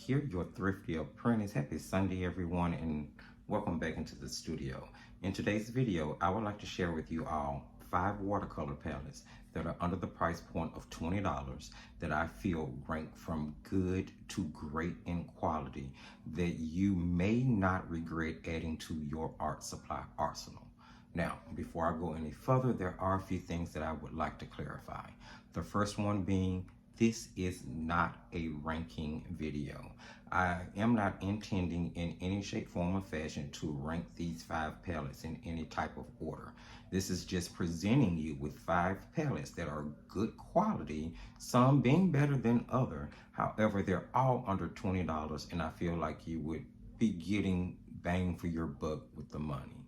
here, your thrifty apprentice. Happy Sunday, everyone, and welcome back into the studio. In today's video, I would like to share with you all 5 watercolor palettes that are under the price point of $20 that I feel rank from good to great in quality that you may not regret adding to your art supply arsenal. Now, before I go any further, there are a few things that I would like to clarify. The first one being, this is not a ranking video. I am not intending in any shape, form, or fashion to rank these 5 palettes in any type of order. This is just presenting you with 5 palettes that are good quality, some being better than other. However, they're all under $20, and I feel like you would be getting bang for your buck with the money.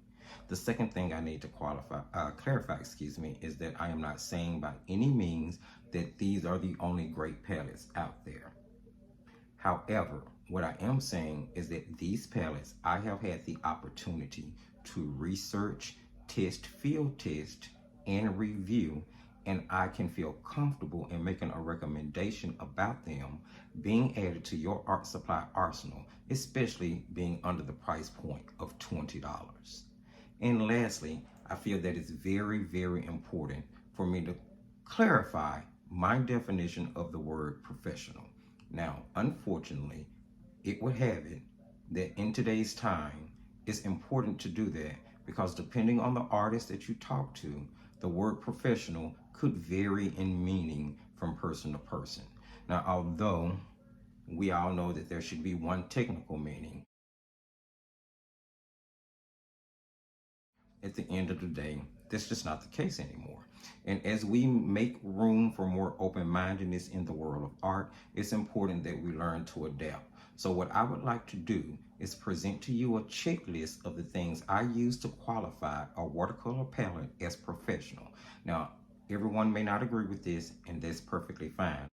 The second thing I need to clarify, is that I am not saying by any means that these are the only great palettes out there. However, what I am saying is that these palettes, I have had the opportunity to research, test, field test, and review, and I can feel comfortable in making a recommendation about them being added to your art supply arsenal, especially being under the price point of $20. And lastly, I feel that it's very, very important for me to clarify my definition of the word professional. Now, unfortunately, it would have it that in today's time, it's important to do that because depending on the artist that you talk to, the word professional could vary in meaning from person to person. Now, although we all know that there should be one technical meaning, at the end of the day, that's just not the case anymore. And as we make room for more open-mindedness in the world of art, it's important that we learn to adapt. So what I would like to do is present to you a checklist of the things I use to qualify a watercolor palette as professional. Now, everyone may not agree with this, and that's perfectly fine.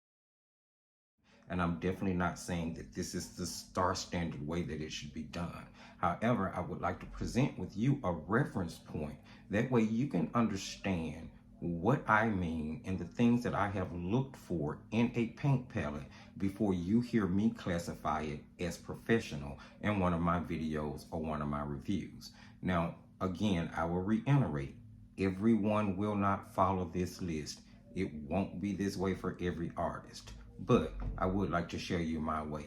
And I'm definitely not saying that this is the star standard way that it should be done. However, I would like to present with you a reference point. That way you can understand what I mean and the things that I have looked for in a paint palette before you hear me classify it as professional in one of my videos or one of my reviews. Now, again, I will reiterate, everyone will not follow this list. It won't be this way for every artist, but I would like to share you my way.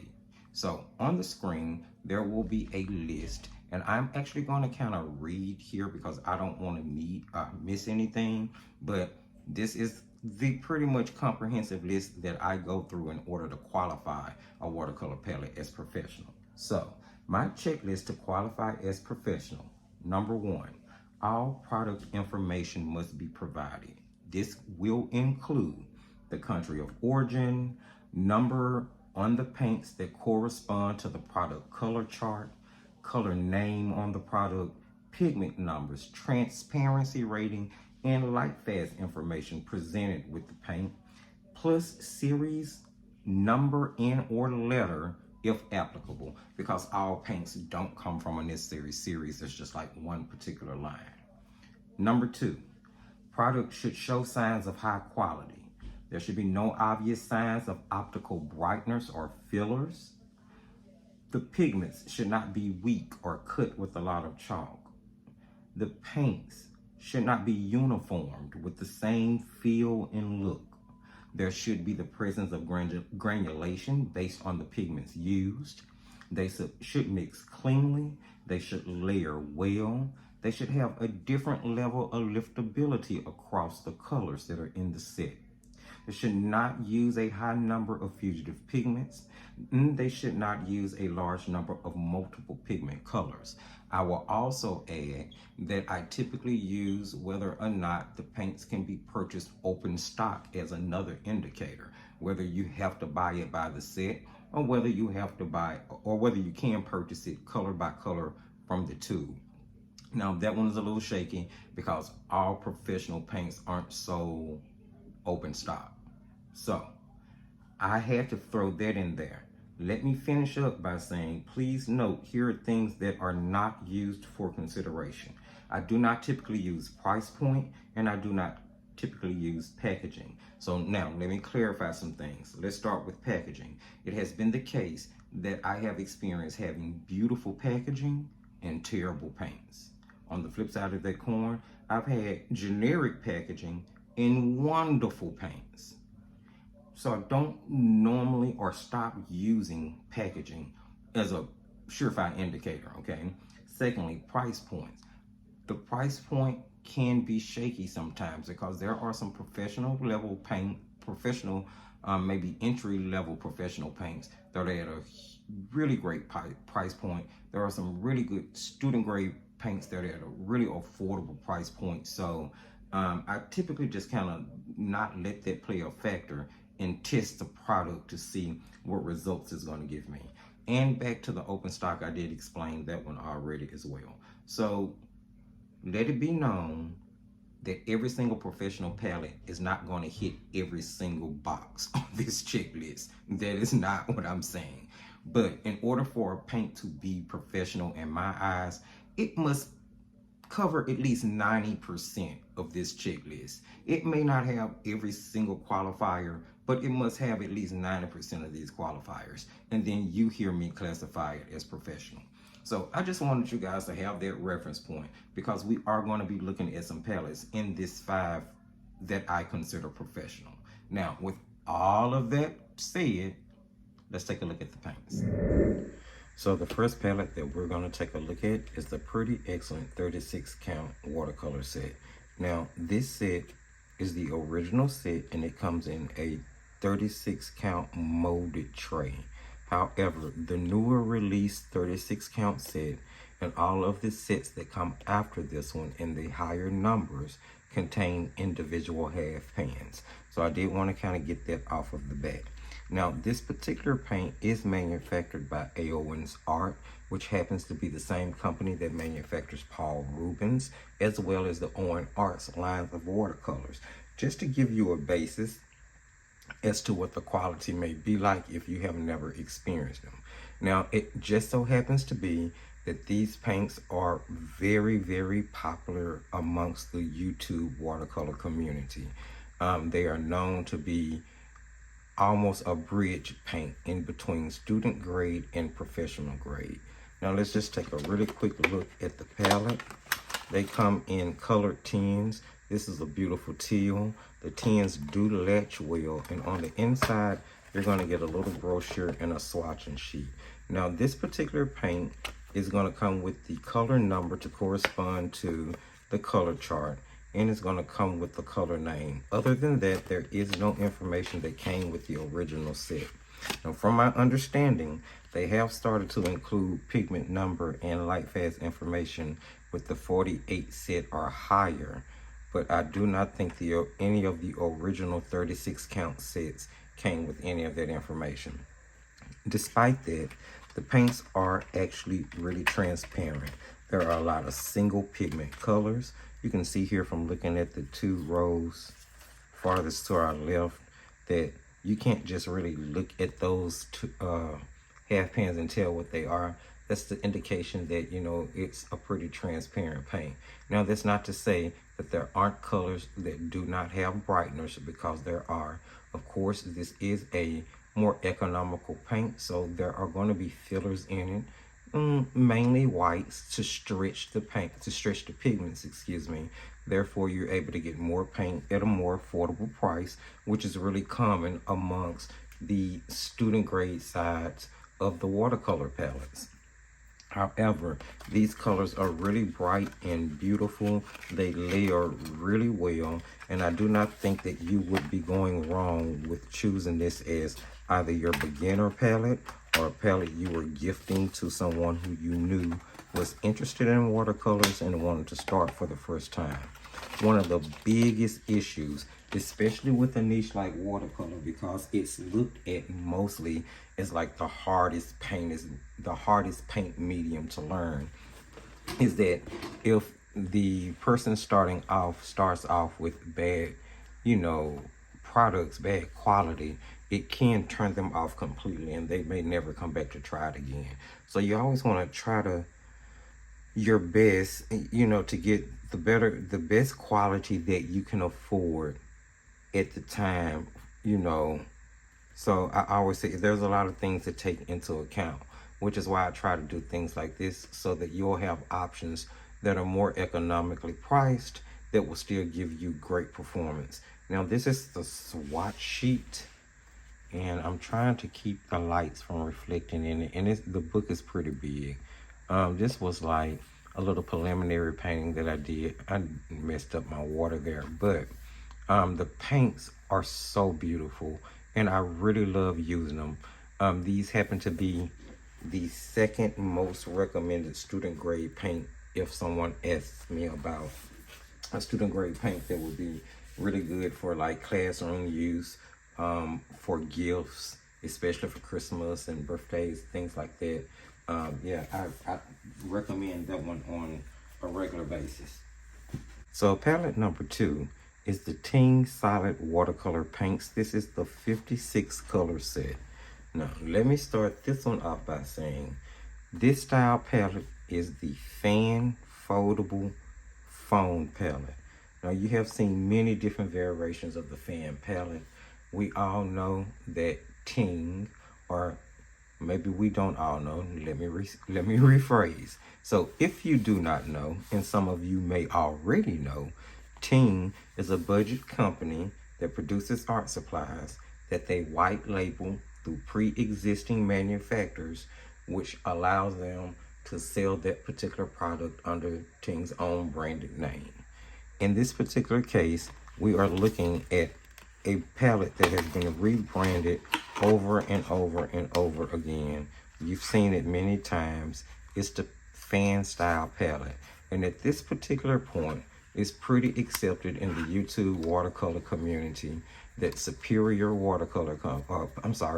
So on the screen, there will be a list, and I'm actually going to kind of read here because I don't want to miss anything, but this is the pretty much comprehensive list that I go through in order to qualify a watercolor palette as professional. So my checklist to qualify as professional: number 1, all product information must be provided. This will include the country of origin, number on the paints that correspond to the product color chart, color name on the product, pigment numbers, transparency rating, and light fast information presented with the paint, plus series, number, and or letter if applicable, because all paints don't come from a necessary series. There's just like one particular line. Number 2, product should show signs of high quality. There should be no obvious signs of optical brighteners or fillers. The pigments should not be weak or cut with a lot of chalk. The paints should not be uniformed with the same feel and look. There should be the presence of granulation based on the pigments used. They should mix cleanly. They should layer well. They should have a different level of liftability across the colors that are in the set. They should not use a high number of fugitive pigments. They should not use a large number of multiple pigment colors. I will also add that I typically use whether or not the paints can be purchased open stock as another indicator, whether you have to buy it by the set or whether you have to buy, or whether you can purchase it color by color from the tube. Now, that one is a little shaky because all professional paints aren't so open stock. So I had to throw that in there. Let me finish up by saying, please note, here are things that are not used for consideration. I do not typically use price point, and I do not typically use packaging. So now let me clarify some things. Let's start with packaging. It has been the case that I have experienced having beautiful packaging and terrible paints. On the flip side of that coin, I've had generic packaging and wonderful paints. So I don't normally or stop using packaging as a surefire indicator, okay? Secondly, price points. The price point can be shaky sometimes because there are some professional level paint, maybe entry level professional paints that are at a really great price point. There are some really good student grade paints that are at a really affordable price point. So I typically just kind of not let that play a factor and test the product to see what results it's going to give me. And back to the open stock, I did explain that one already as well. So let it be known that every single professional palette is not going to hit every single box on this checklist. That is not what I'm saying. But in order for a paint to be professional in my eyes, it must cover at least 90% of this checklist. It may not have every single qualifier, but it must have at least 90% of these qualifiers. And then you hear me classify it as professional. So I just wanted you guys to have that reference point because we are going to be looking at some palettes in this 5 that I consider professional. Now, with all of that said, let's take a look at the paints. So the first palette that we're going to take a look at is the pretty excellent 36 count watercolor set. Now this set is the original set and it comes in a 36 count molded tray. However, the newer release 36 count set and all of the sets that come after this one in the higher numbers contain individual half pans. So I did want to kind of get that off of the bat. Now, this particular paint is manufactured by Aowen's Art, which happens to be the same company that manufactures Paul Rubens, as well as the Owen Arts line of watercolors. Just to give you a basis as to what the quality may be like if you have never experienced them. Now, it just so happens to be that these paints are very, very popular amongst the YouTube watercolor community. They are known to be almost a bridge paint in between student grade and professional grade. Now let's just take a really quick look at the palette. They come in colored tins. This is a beautiful teal. The tins do latch well, and on the inside you're going to get a little brochure and a swatching sheet. Now this particular paint is going to come with the color number to correspond to the color chart, and it's going to come with the color name. Other than that, there is no information that came with the original set. Now, from my understanding, they have started to include pigment number and light fast information with the 48 set or higher, but I do not think any of the original 36 count sets came with any of that information. Despite that, the paints are actually really transparent. There are a lot of single pigment colors. You can see here from looking at the 2 rows farthest to our left that you can't just really look at those half pans and tell what they are. That's the indication that, you know, it's a pretty transparent paint. Now, that's not to say that there aren't colors that do not have brighteners, because there are. Of course, this is a more economical paint, so there are going to be fillers in it. Mainly whites to stretch the paint, to stretch the pigments, excuse me. Therefore, you're able to get more paint at a more affordable price, which is really common amongst the student grade sides of the watercolor palettes. However, these colors are really bright and beautiful. They layer really well, and I do not think that you would be going wrong with choosing this as either your beginner palette or a palette you were gifting to someone who you knew was interested in watercolors and wanted to start for the first time. One of the biggest issues, especially with a niche like watercolor, because it's looked at mostly as like the hardest paint medium to learn, is that if the person starts off with bad, products, bad quality, it can turn them off completely and they may never come back to try it again. So you always want to try your best, to get the best quality that you can afford at the time, So I always say there's a lot of things to take into account, which is why I try to do things like this so that you'll have options that are more economically priced that will still give you great performance. Now this is the swatch sheet, and I'm trying to keep the lights from reflecting in it, and the book is pretty big. This was like a little preliminary painting that I did. I messed up my water there, but the paints are so beautiful, and I really love using them. These happen to be the second most recommended student grade paint if someone asks me about a student grade paint that would be really good for like classroom use, for gifts, especially for Christmas and birthdays, things like that. Yeah, I recommend that one on a regular basis. So palette number 2 is the Ting Solid Watercolor Paints. This is the 56 color set. Now, let me start this one off by saying this style palette is the fan foldable foam palette. Now, you have seen many different variations of the fan palette. We all know that Ting, or maybe we don't all know. Let me rephrase. So if you do not know, and some of you may already know, Ting is a budget company that produces art supplies that they white label through pre-existing manufacturers, which allows them to sell that particular product under Ting's own branded name. In this particular case, we are looking at a palette that has been rebranded over and over and over again. You've seen it many times. It's the fan style palette. And at this particular point, it's pretty accepted in the YouTube watercolor community that Superior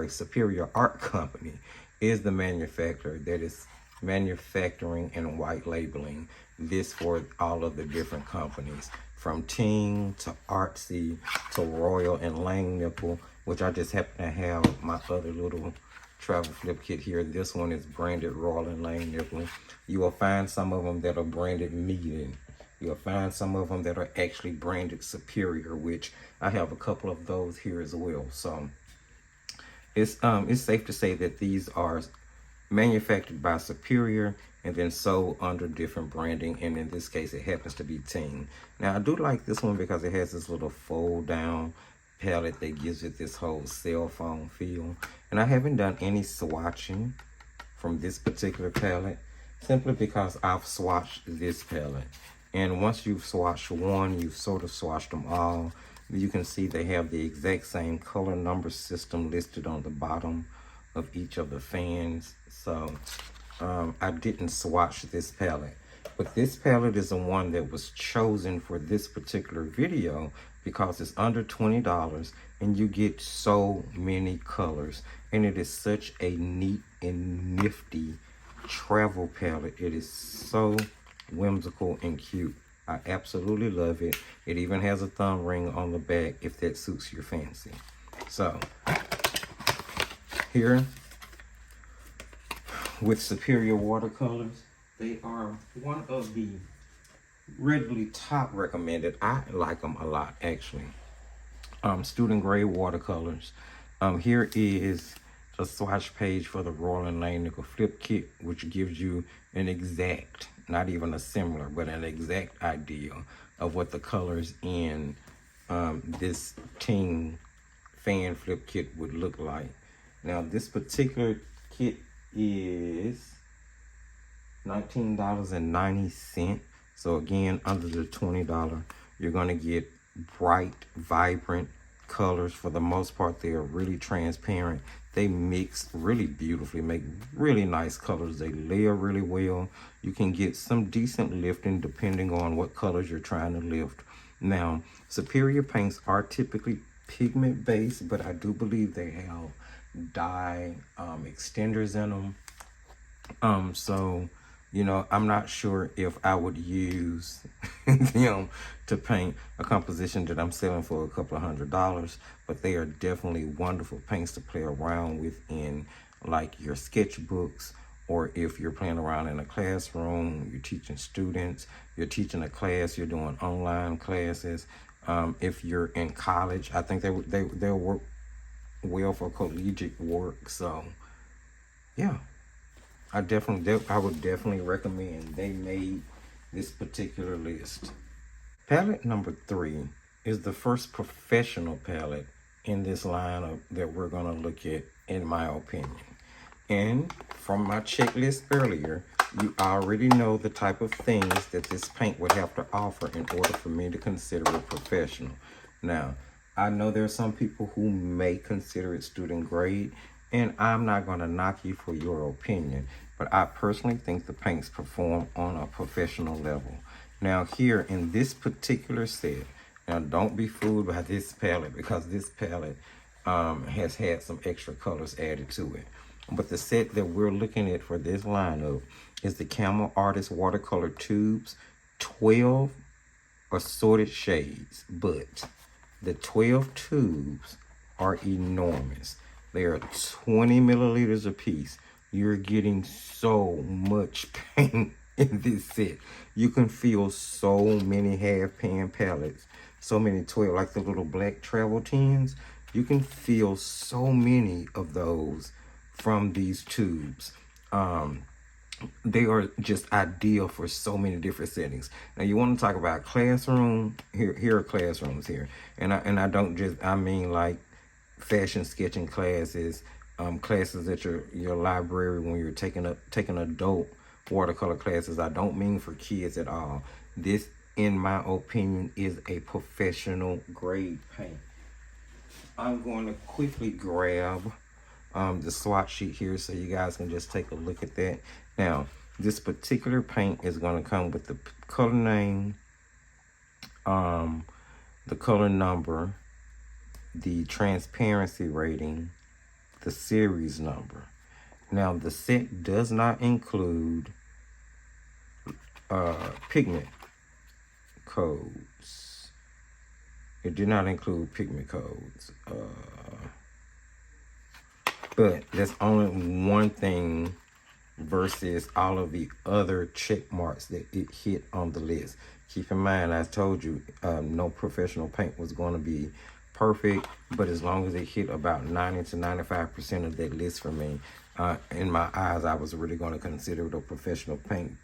Superior Art Company is the manufacturer that is manufacturing and white labeling this for all of the different companies, from Ting to Artsy to Royal and Lang Nickel, which I just happen to have my other little travel flip kit here. This one is branded Royal and Lang Nickel. You will find some of them that are branded Mead. You'll find some of them that are actually branded Superior, which I have a couple of those here as well. So it's safe to say that these are manufactured by Superior and then sold under different branding, and in this case it happens to be Ting. Now I do like this one because it has this little fold down palette that gives it this whole cell phone feel. And I haven't done any swatching from this particular palette simply because I've swatched this palette. And once you've swatched one, you've sort of swatched them all. You can see they have the exact same color number system listed on the bottom of each of the fans. So I didn't swatch this palette, but this palette is the one that was chosen for this particular video because it's under $20 and you get so many colors, and it is such a neat and nifty travel palette. It is so whimsical and cute. I absolutely love it. It even has a thumb ring on the back if that suits your fancy. So here with Superior Watercolors, they are one of the readily top recommended. I like them a lot, actually. Student grade watercolors. Here is a swatch page for the Royal and Lang Nickel Flip Kit, which gives you an exact, not even a similar, but an exact idea of what the colors in this Ting fan flip kit would look like. Now, this particular kit is $19.90. So again, under the $20, you're gonna get bright, vibrant colors. For the most part, they are really transparent. They mix really beautifully, make really nice colors. They layer really well. You can get some decent lifting depending on what colors you're trying to lift. Now, Superior paints are typically pigment based, but I do believe they have dye extenders in them. So, you know, I'm not sure if I would use them to paint a composition that I'm selling for a couple of $100, but they are definitely wonderful paints to play around with in like your sketchbooks, or if you're playing around in a classroom, you're teaching students, you're teaching a class, you're doing online classes. If you're in college, I think they'll work well for collegiate work. So yeah, I would definitely recommend they made this particular list. Palette number 3 is the first professional palette in this lineup that we're going to look at, in my opinion. And from my checklist earlier, you already know the type of things that this paint would have to offer in order for me to consider it professional. Now, I know there are some people who may consider it student grade, and I'm not going to knock you for your opinion, but I personally think the paints perform on a professional level. Now here in this particular set, now don't be fooled by this palette, because this palette has had some extra colors added to it. But the set that we're looking at for this lineup is the Camel Artist Watercolor Tubes, 12 assorted shades, but the 12 tubes are enormous. They are 20 milliliters a piece. You're getting so much paint in this set. You can feel so many half pan palettes, so many 12, like the little black travel tins. You can feel so many of those from these tubes. They are just ideal for so many different settings. Now you want to talk about classroom, here are classrooms here. And I don't just, I mean like fashion sketching classes, classes at your library when you're taking adult watercolor classes. I don't mean for kids at all. This, in my opinion, is a professional grade paint. I'm going to quickly grab the swatch sheet here so you guys can just take a look at that. Now, this particular paint is going to come with the color name, the color number, the transparency rating, the series number. Now, the set does not include pigment codes. It did not include pigment codes. But there's only one thing versus all of the other check marks that it hit on the list. Keep in mind, I told you no professional paint was going to be perfect, but as long as it hit about 90 to 95% of that list for me, in my eyes, I was really going to consider it a professional paint,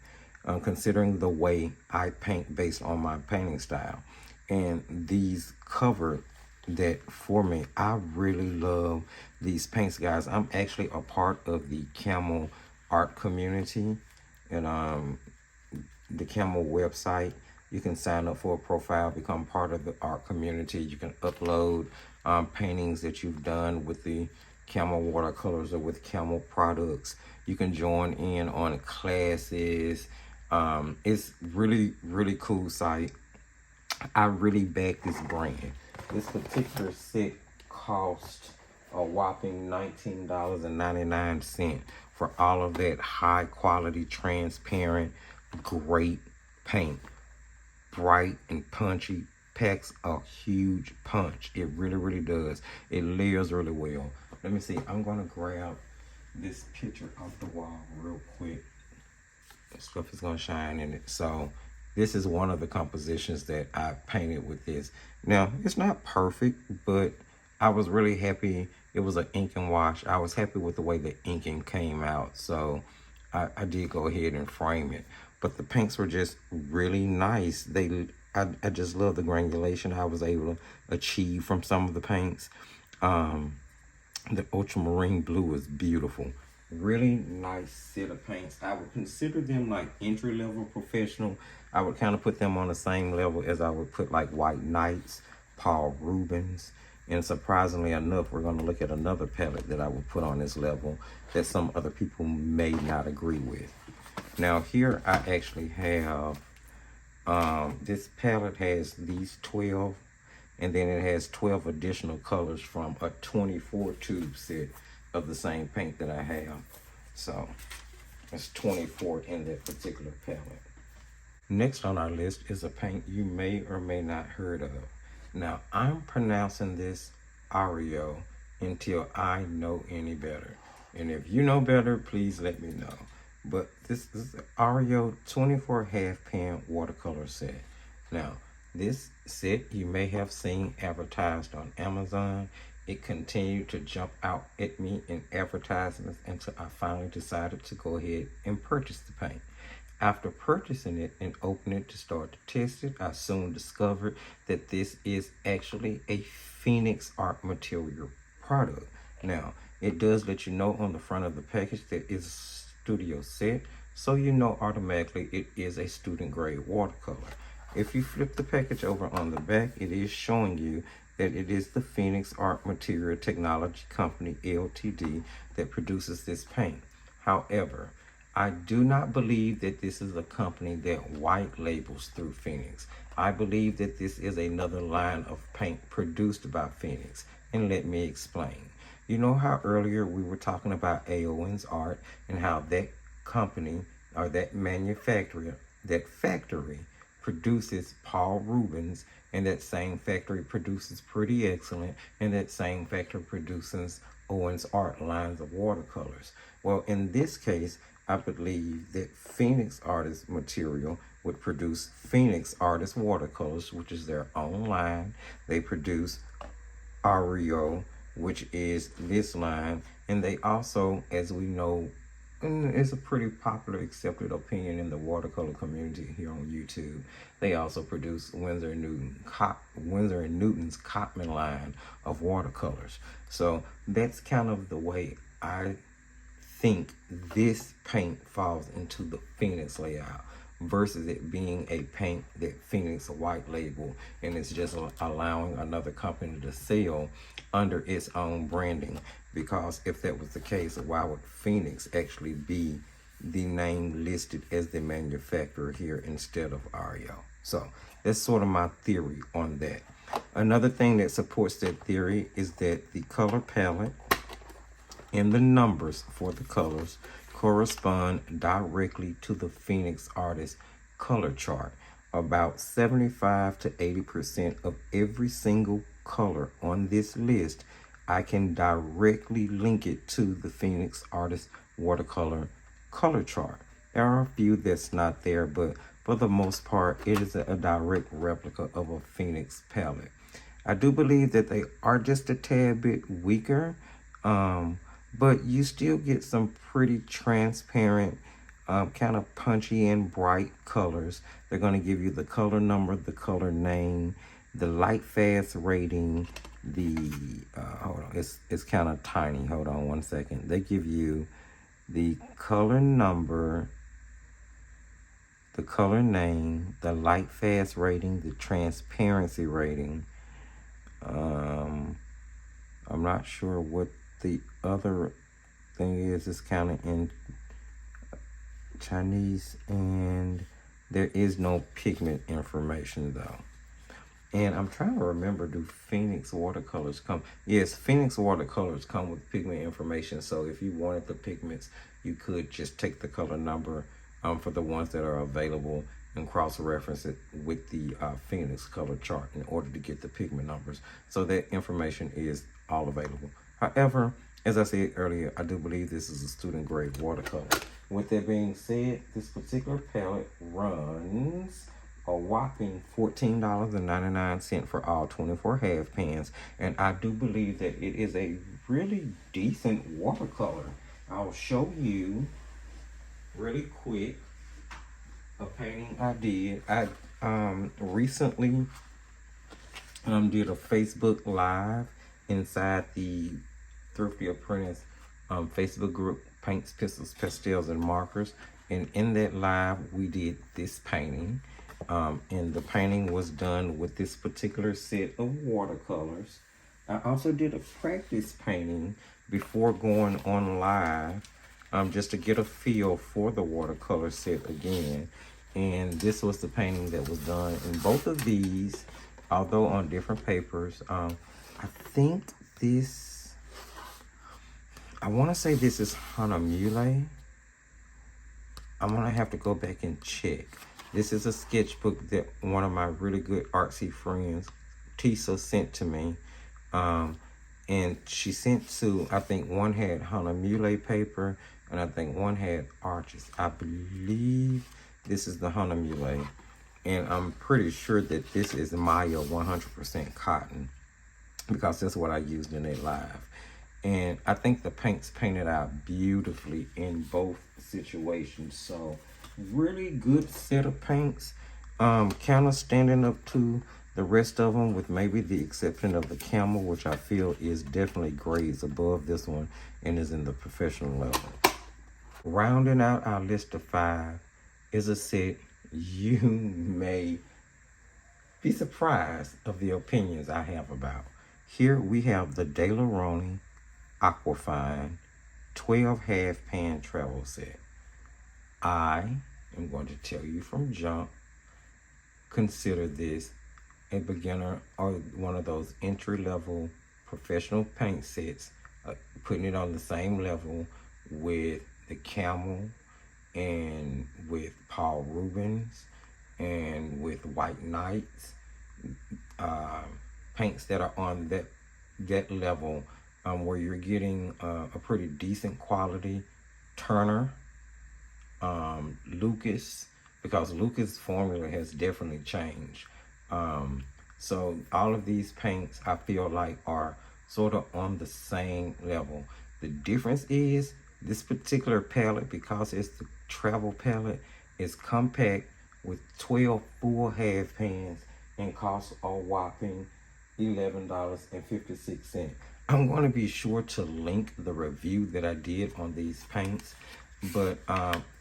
considering the way I paint based on my painting style. And these covered that for me. I really love these paints, guys. I'm actually a part of the Camel art community, and the Camel website. You can sign up for a profile, become part of the art community. You can upload paintings that you've done with the Camel watercolors or with Camel products. You can join in on classes. It's really cool site. I really back this brand. This particular set cost a whopping $19.99 for all of that high quality, transparent, great paint. Bright and punchy, packs a huge punch. It really does. It layers really well. Let me see. I'm gonna grab this picture off the wall real quick. Stuff is gonna shine in it. So this is one of the compositions that I painted with this. Now, it's not perfect, but I was really happy. It was an ink and wash. I was happy with the way the inking came out. So I did go ahead and frame it. But the paints were just really nice. I just love the granulation I was able to achieve from some of the paints. The ultramarine blue is beautiful. Really nice set of paints. I would consider them like entry-level professional. I would kind of put them on the same level as I would put like White Knights, Paul Rubens. And surprisingly enough, we're going to look at another palette that I would put on this level that some other people may not agree with. Now here I actually have, this palette has these 12, and then it has 12 additional colors from a 24 tube set of the same paint that I have. So it's 24 in that particular palette. Next on our list is a paint you may or may not heard of. Now I'm pronouncing this Ario until I know any better. And if you know better, please let me know. But this is the Ario 24 half pan watercolor set. Now, this set you may have seen advertised on Amazon. It continued to jump out at me in advertisements until I finally decided to go ahead and purchase the paint. After purchasing it and opening it to start to test it, I soon discovered that this is actually a Phoenix art material product. Now, it does let you know on the front of the package that it's a studio set, so you know automatically it is a student grade watercolor. If you flip the package over on the back, it is showing you that it is the Phoenix Art Material Technology Company, Ltd., that produces this paint. However, I do not believe that this is a company that white labels through Phoenix. I believe that this is another line of paint produced by Phoenix. And let me explain. You know how earlier we were talking about Aowen's Art and how that company or that manufacturer, that factory produces Paul Rubens, and that same factory produces Pretty Excellent, and that same factory produces Owens Art lines of watercolors. Well, in this case, I believe that Phoenix Artist Material would produce Phoenix Artist Watercolors, which is their own line. They produce Ario, which is this line, and they also, as we know, and it's a pretty popular accepted opinion in the watercolor community here on YouTube, they also produce Winsor and Newton's Cotman line of watercolors. So that's kind of the way I think this paint falls into the Phoenix layout versus it being a paint that Phoenix white label and it's just allowing another company to sell under its own branding. Because if that was the case, why would Phoenix actually be the name listed as the manufacturer here instead of Ario? So that's sort of my theory on that. Another thing that supports that theory is that the color palette and the numbers for the colors correspond directly to the Phoenix artist color chart. About 75 to 80% of every single color on this list, I can directly link it to the Phoenix artist watercolor color chart. There are a few that's not there, but for the most part, it is a direct replica of a Phoenix palette. I do believe that they are just a tad bit weaker, but you still get some pretty transparent, kind of punchy and bright colors. They're going to give you the color number, the color name, the light fast rating, the hold on, it's kind of tiny. Hold on one second. They give you the color number, the color name, the light fast rating, the transparency rating. I'm not sure what the other thing is. It's kind of in Chinese, and there is no pigment information though. And I'm trying to remember, do Phoenix watercolors come? Yes, Phoenix watercolors come with pigment information. So if you wanted the pigments, you could just take the color number for the ones that are available and cross-reference it with the Phoenix color chart in order to get the pigment numbers. So that information is all available. However, as I said earlier, I do believe this is a student grade watercolor. With that being said, this particular palette runs a whopping $14.99 for all 24 half pans, and I do believe that it is a really decent watercolor. I'll show you really quick a painting I did. I recently did a Facebook Live inside the Thrifty Apprentice Facebook group, Paints, Pencils, Pastels, and Markers, and in that live we did this painting. And the painting was done with this particular set of watercolors. I also did a practice painting before going on live, just to get a feel for the watercolor set again. And this was the painting that was done in both of these, although on different papers. I think this, I want to say this is Hanamule. I'm going to have to go back and check. This is a sketchbook that one of my really good artsy friends, Tisa, sent to me. And she sent to, I think one had Hanamule paper, and I think one had arches. I believe this is the Hanamule. And I'm pretty sure that this is Maya 100% cotton. because that's what I used in it live. And I think the paints painted out beautifully in both situations. So really good set of paints. Kind of standing up to the rest of them, with maybe the exception of the camel, which I feel is definitely grades above this one and is in the professional level. Rounding out our list of 5 is a set you may be surprised of the opinions I have about. Here we have the De La Roni Aquafine 12 half pan travel set. I am going to tell you from jump, consider this a beginner or one of those entry-level professional paint sets, putting it on the same level with the Camel and with Paul Rubens and with White Knights, paints that are on that level, where you're getting a pretty decent quality. Turner, Lucas, because Lucas' formula has definitely changed. So all of these paints I feel like are sort of on the same level. The difference is this particular palette, because it's the travel palette, is compact with 12 full half pans and costs a whopping $11.56. I'm going to be sure to link the review that I did on these paints, but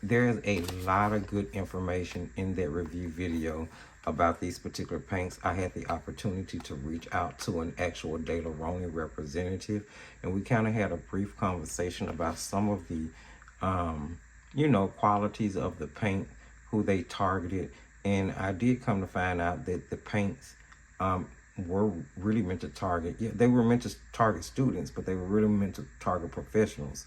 there's a lot of good information in that review video about these particular paints. I had the opportunity to reach out to an actual De La Roni representative, and we kind of had a brief conversation about some of the qualities of the paint, who they targeted, and I did come to find out that the paints were really meant to target, they were meant to target students, but they were really meant to target professionals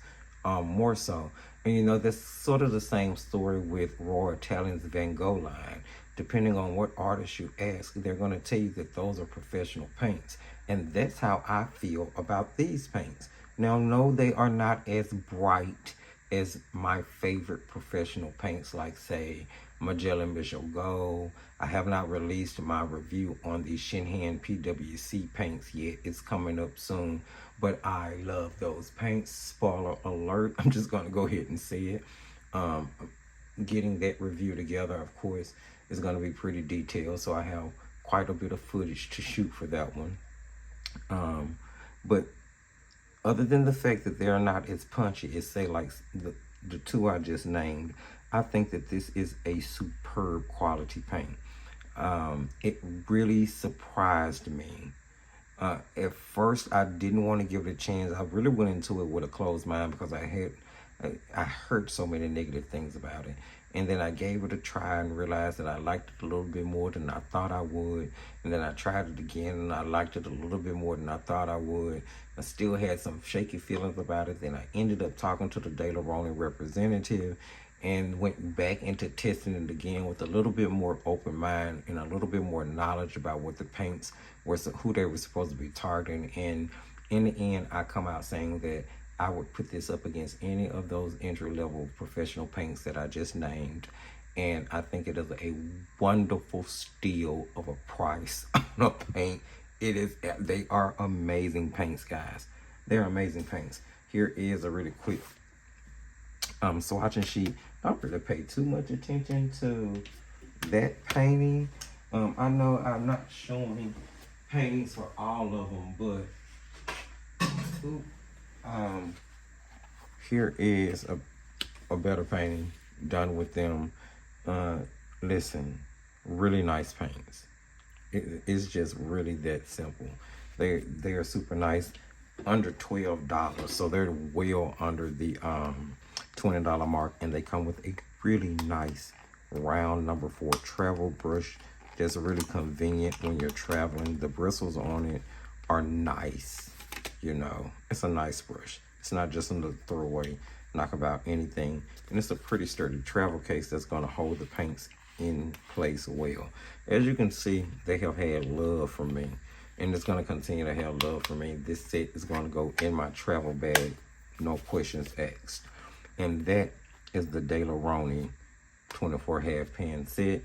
more so. And that's sort of the same story with Roy Talon's Van Gogh line. Depending on what artist you ask, they're going to tell you that those are professional paints. And that's how I feel about these paints. Now, no, they are not as bright as my favorite professional paints, like, say, Magellan Bishop Gold. I have not released my review on the Shinhan PWC paints yet. It's coming up soon, but I love those paints. Spoiler alert, I'm just going to go ahead and say it. Getting that review together, of course, is going to be pretty detailed, so I have quite a bit of footage to shoot for that one. But other than the fact that they're not as punchy as, say, like the 2 I just named, I think that this is a superb quality paint. It really surprised me. At first, I didn't want to give it a chance. I really went into it with a closed mind because I heard so many negative things about it. And then I gave it a try and realized that I liked it a little bit more than I thought I would. And then I tried it again and I liked it a little bit more than I thought I would. I still had some shaky feelings about it. Then I ended up talking to the De La Roni representative and went back into testing it again with a little bit more open mind and a little bit more knowledge about what the paints were, who they were supposed to be targeting. And in the end, I come out saying that I would put this up against any of those entry-level professional paints that I just named. And I think it is a wonderful steal of a price on a paint. They are amazing paints, guys. They're amazing paints. Here is a really quick swatching sheet. I don't really pay too much attention to that painting. I know I'm not showing paintings for all of them, but here is a better painting done with them. Listen, really nice paints. It's just really that simple. They are super nice, under $12, so they're well under the $20 mark, and they come with a really nice round number 4 travel brush that's really convenient when you're traveling. The bristles on it are nice. It's a nice brush. It's not just a throwaway knockabout anything, and it's a pretty sturdy travel case that's going to hold the paints in place well. As you can see, they have had love from me, and it's going to continue to have love for me. This set is going to go in my travel bag, no questions asked. And that is the De La Roni 24 half pan set.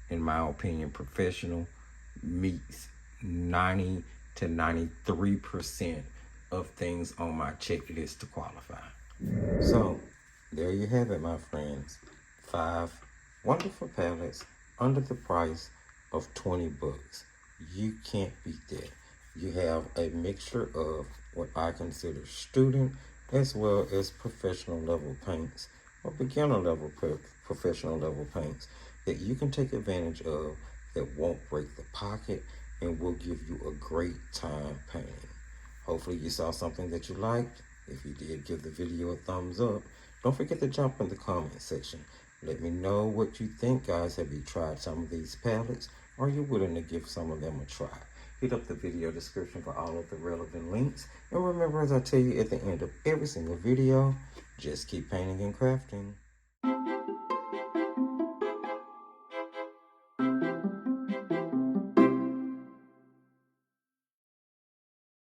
In my opinion, professional meets 90 to 93% of things on my checklist to qualify. So there you have it, my friends. 5 wonderful palettes under the price of 20 bucks. You can't beat that. You have a mixture of what I consider student as well as professional level paints or beginner level professional level paints that you can take advantage of that won't break the pocket and will give you a great time painting. Hopefully you saw something that you liked. If you did, give the video a thumbs up. Don't forget to jump in the comment section. Let me know what you think, guys. Have you tried some of these palettes? Or are you willing to give some of them a try? Hit up the video description for all of the relevant links. And remember, as I tell you at the end of every single video, just keep painting and crafting.